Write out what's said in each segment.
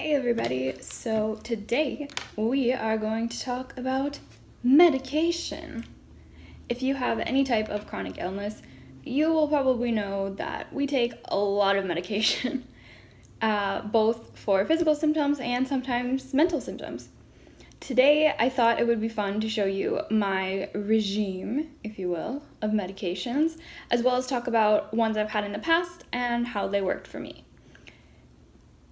Hey everybody, so today we are going to talk about medication. If you have any type of chronic illness, you will probably know that we take a lot of medication, both for physical symptoms and sometimes mental symptoms. Today I thought it would be fun to show you my regime, if you will, of medications, as well as talk about ones I've had in the past and how they worked for me.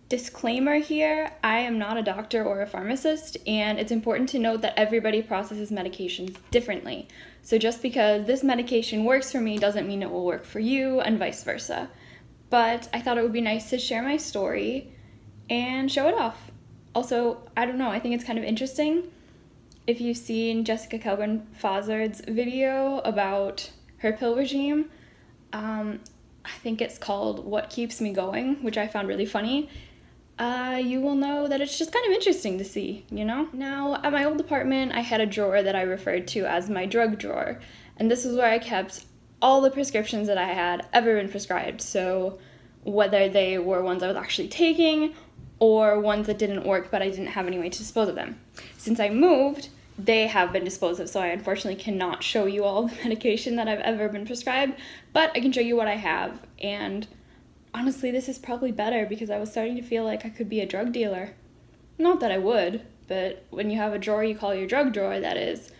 Disclaimer here, I am not a doctor or a pharmacist, and it's important to note that everybody processes medications differently. So just because this medication works for me doesn't mean it will work for you, and vice versa. But I thought it would be nice to share my story and show it off. Also, I don't know, I think it's kind of interesting. If you've seen Jessica Kelgren-Fozard's video about her pill regime, I think it's called What Keeps Me Going, which I found really funny. You will know that it's just kind of interesting to see, you know? Now, at my old apartment, I had a drawer that I referred to as my drug drawer, and this is where I kept all the prescriptions that I had ever been prescribed, so whether they were ones I was actually taking or ones that didn't work but I didn't have any way to dispose of them. Since I moved, they have been disposed of, so I unfortunately cannot show you all the medication that I've ever been prescribed, but I can show you what I have, and honestly, this is probably better because I was starting to feel like I could be a drug dealer. Not that I would, but when you have a drawer you call your drug drawer that is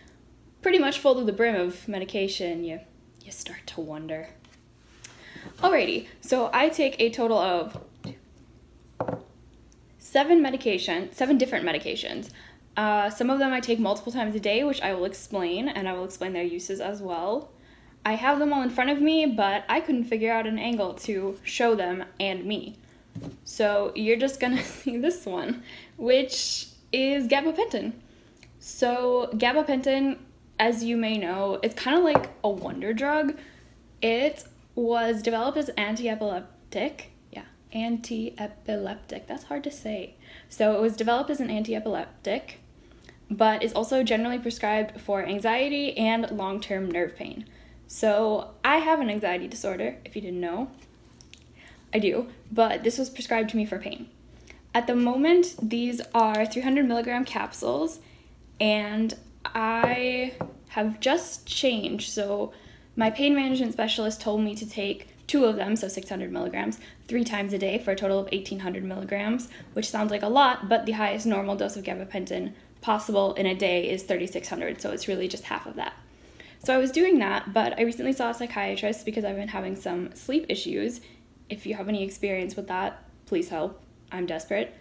pretty much full to the brim of medication, you start to wonder. Alrighty, so I take a total of 7 different medications. Some of them I take multiple times a day, which I will explain, and I will explain their uses as well. I have them all in front of me, but I couldn't figure out an angle to show them and me. So you're just gonna see this one, which is gabapentin. So gabapentin, as you may know, it's kind of like a wonder drug. It was developed as anti-epileptic. Yeah, anti-epileptic. That's hard to say. So it was developed as an anti-epileptic, but is also generally prescribed for anxiety and long-term nerve pain. So I have an anxiety disorder, if you didn't know. I do, but this was prescribed to me for pain. At the moment, these are 300 milligram capsules, and I have just changed. So my pain management specialist told me to take 2 of them, so 600 milligrams, 3 times a day for a total of 1,800 milligrams, which sounds like a lot, but the highest normal dose of gabapentin possible in a day is 3,600, so it's really just half of that. So I was doing that, but I recently saw a psychiatrist because I've been having some sleep issues. If you have any experience with that, please help. I'm desperate.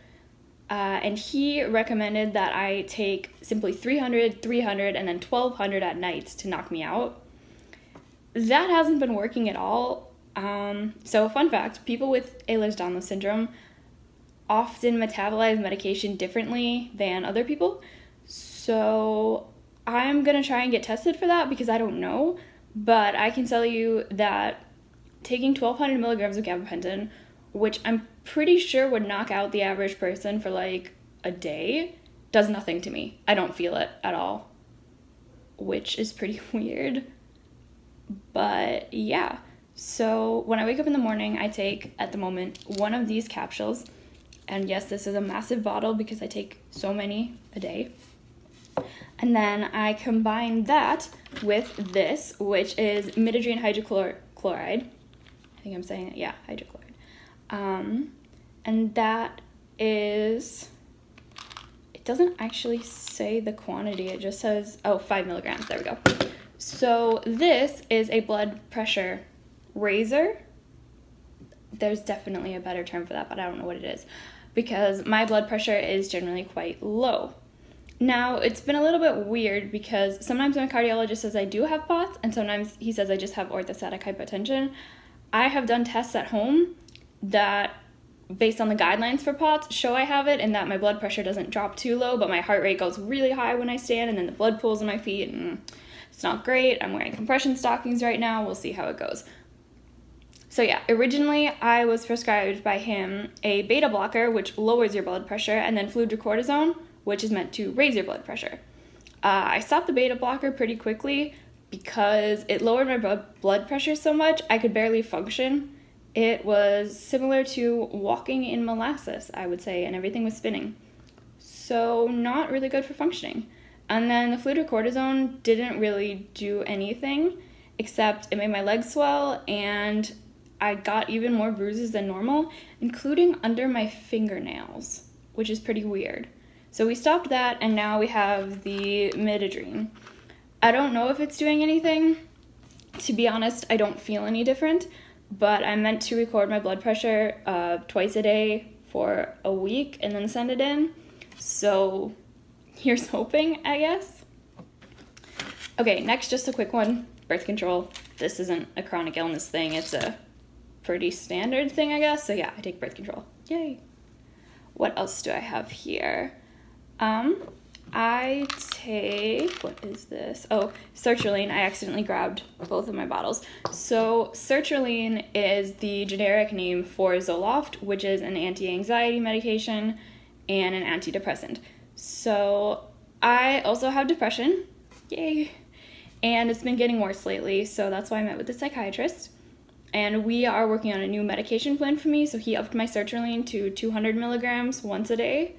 And he recommended that I take simply 300, 300, and then 1,200 at night to knock me out. That hasn't been working at all. So fun fact, people with ehlers-danlos syndrome often metabolize medication differently than other people. So I'm gonna try and get tested for that because I don't know, but I can tell you that taking 1,200 milligrams of gabapentin, which I'm pretty sure would knock out the average person for like a day, does nothing to me. I don't feel it at all, which is pretty weird. But yeah, so when I wake up in the morning, I take, at the moment, 1 of these capsules, and yes, this is a massive bottle because I take so many a day. And then I combine that with this, which is midodrine hydrochloride. I think I'm saying it, yeah, hydrochloride. And that is, it doesn't actually say the quantity, it just says, 5 milligrams, there we go. So this is a blood pressure raiser. There's definitely a better term for that, but I don't know what it is, because my blood pressure is generally quite low. Now, it's been a little bit weird because sometimes my cardiologist says I do have POTS, and sometimes he says I just have orthostatic hypotension. I have done tests at home that, based on the guidelines for POTS, show I have it and that my blood pressure doesn't drop too low, but my heart rate goes really high when I stand, and then the blood pools in my feet, and it's not great. I'm wearing compression stockings right now. We'll see how it goes. So yeah, originally I was prescribed by him a beta blocker, which lowers your blood pressure, and then fludrocortisone, which is meant to raise your blood pressure. I stopped the beta blocker pretty quickly because it lowered my blood pressure so much I could barely function It was similar to walking in molasses, I would say, and everything was spinning. So not really good for functioning. And then the fludrocortisone didn't really do anything, except it made my legs swell, and I got even more bruises than normal, including under my fingernails, which is pretty weird. So we stopped that, and now we have the Midodrine. I don't know if it's doing anything. To be honest, I don't feel any different, but I meant to record my blood pressure twice a day for a week and then send it in. So here's hoping, I guess. Okay, next, just a quick one. Birth control. This isn't a chronic illness thing. It's a pretty standard thing, I guess. So yeah, I take birth control. Yay. What else do I have here? I take, what is this? Oh, sertraline. I accidentally grabbed both of my bottles. So sertraline is the generic name for Zoloft, which is an anti-anxiety medication and an antidepressant. So I also have depression. Yay. And it's been getting worse lately, so that's why I met with the psychiatrist. And we are working on a new medication plan for me, so he upped my sertraline to 200 milligrams once a day.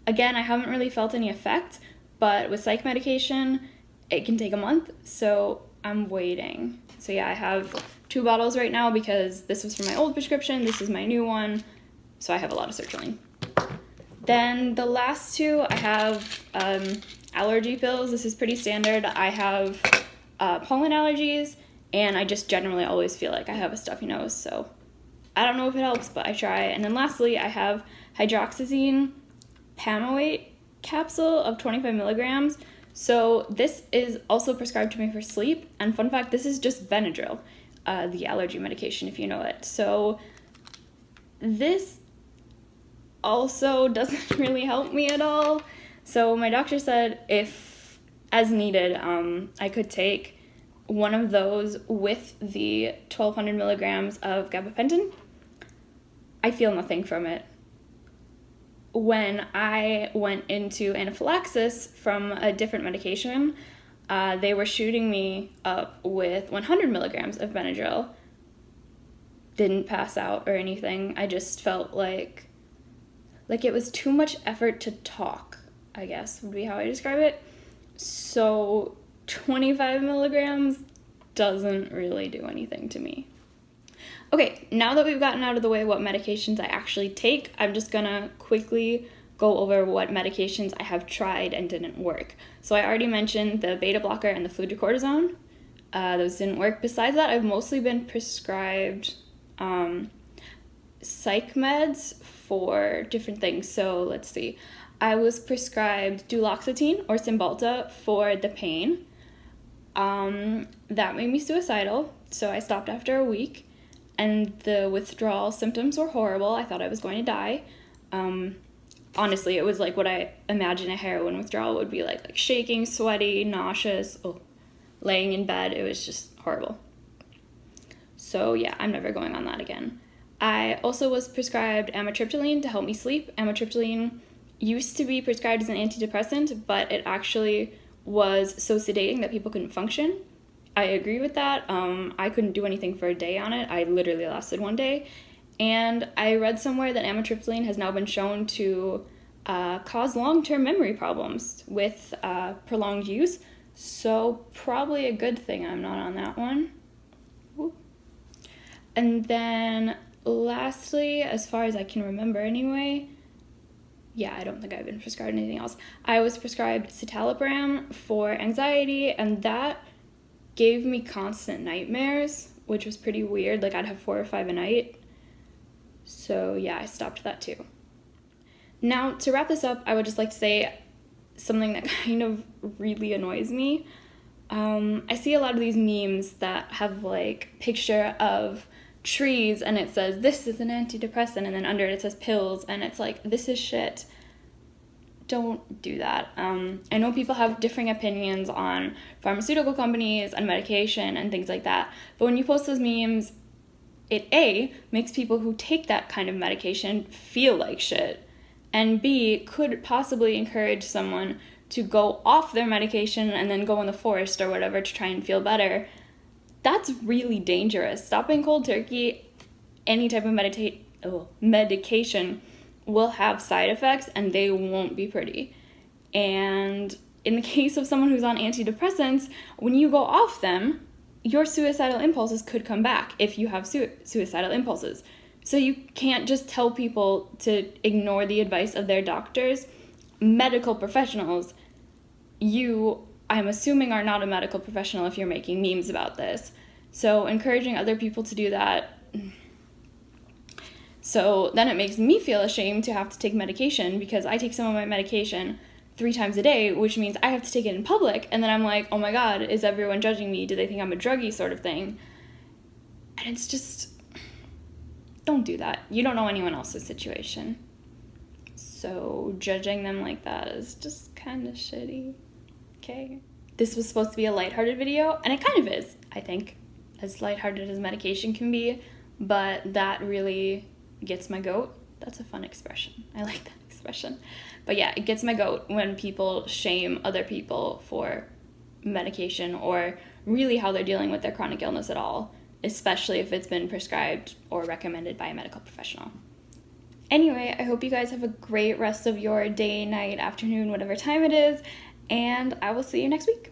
Again, I haven't really felt any effect, but with psych medication, it can take a month, so I'm waiting. So yeah, I have 2 bottles right now because this was from my old prescription, this is my new one, so I have a lot of sertraline. Then the last 2, I have allergy pills. This is pretty standard. I have pollen allergies, and I just generally always feel like I have a stuffy nose, so I don't know if it helps, but I try. And then lastly, I have hydroxyzine Pamoate capsule of 25 milligrams. So this is also prescribed to me for sleep. And fun fact, this is just Benadryl, the allergy medication, if you know it. So this also doesn't really help me at all. So my doctor said if, as needed, I could take one of those with the 1,200 milligrams of gabapentin. I feel nothing from it. When I went into anaphylaxis from a different medication, they were shooting me up with 100 milligrams of Benadryl. Didn't pass out or anything. I just felt like it was too much effort to talk, I guess would be how I describe it. So 25 milligrams doesn't really do anything to me. Okay, now that we've gotten out of the way what medications I actually take, I'm just gonna quickly go over what medications I have tried and didn't work. So I already mentioned the beta blocker and the fludrocortisone. Those didn't work. Besides that, I've mostly been prescribed psych meds for different things. So let's see. I was prescribed duloxetine or Cymbalta for the pain. That made me suicidal, so I stopped after a week. And the withdrawal symptoms were horrible. I thought I was going to die. Honestly, it was like what I imagine a heroin withdrawal would be like shaking, sweaty, nauseous, laying in bed. It was just horrible. So yeah, I'm never going on that again. I also was prescribed amitriptyline to help me sleep. Amitriptyline used to be prescribed as an antidepressant, but it actually was so sedating that people couldn't function. I agree with that. I couldn't do anything for a day on it. I literally lasted one day. And I read somewhere that amitriptyline has now been shown to cause long-term memory problems with prolonged use. So probably a good thing I'm not on that one. Ooh. And then lastly, as far as I can remember anyway, yeah, I don't think I've been prescribed anything else. I was prescribed citalopram for anxiety, and that gave me constant nightmares, which was pretty weird. Like, I'd have 4 or 5 a night. So yeah, I stopped that too. Now, to wrap this up, I would just like to say something that kind of really annoys me. I see a lot of these memes that have like picture of trees and it says this is an antidepressant, and then under it says pills, and it's like, this is shit. Don't do that. I know people have differing opinions on pharmaceutical companies and medication and things like that, but when you post those memes, it A, makes people who take that kind of medication feel like shit, and B, could possibly encourage someone to go off their medication and then go in the forest or whatever to try and feel better. That's really dangerous. Stopping cold turkey any type of medication will have side effects, and they won't be pretty. And in the case of someone who's on antidepressants, when you go off them, your suicidal impulses could come back if you have suicidal impulses. So you can't just tell people to ignore the advice of their doctors. Medical professionals, I'm assuming, are not a medical professional if you're making memes about this. So encouraging other people to do that. So then it makes me feel ashamed to have to take medication, because I take some of my medication 3 times a day, which means I have to take it in public. And then I'm like, oh my God, is everyone judging me? Do they think I'm a druggie, sort of thing? And it's just, don't do that. You don't know anyone else's situation. So judging them like that is just kind of shitty. Okay. This was supposed to be a lighthearted video, and it kind of is, I think, as lighthearted as medication can be, but that really gets my goat. That's a fun expression. I like that expression. But yeah, it gets my goat when people shame other people for medication, or really how they're dealing with their chronic illness at all, especially if it's been prescribed or recommended by a medical professional. Anyway, I hope you guys have a great rest of your day, night, afternoon, whatever time it is, and I will see you next week.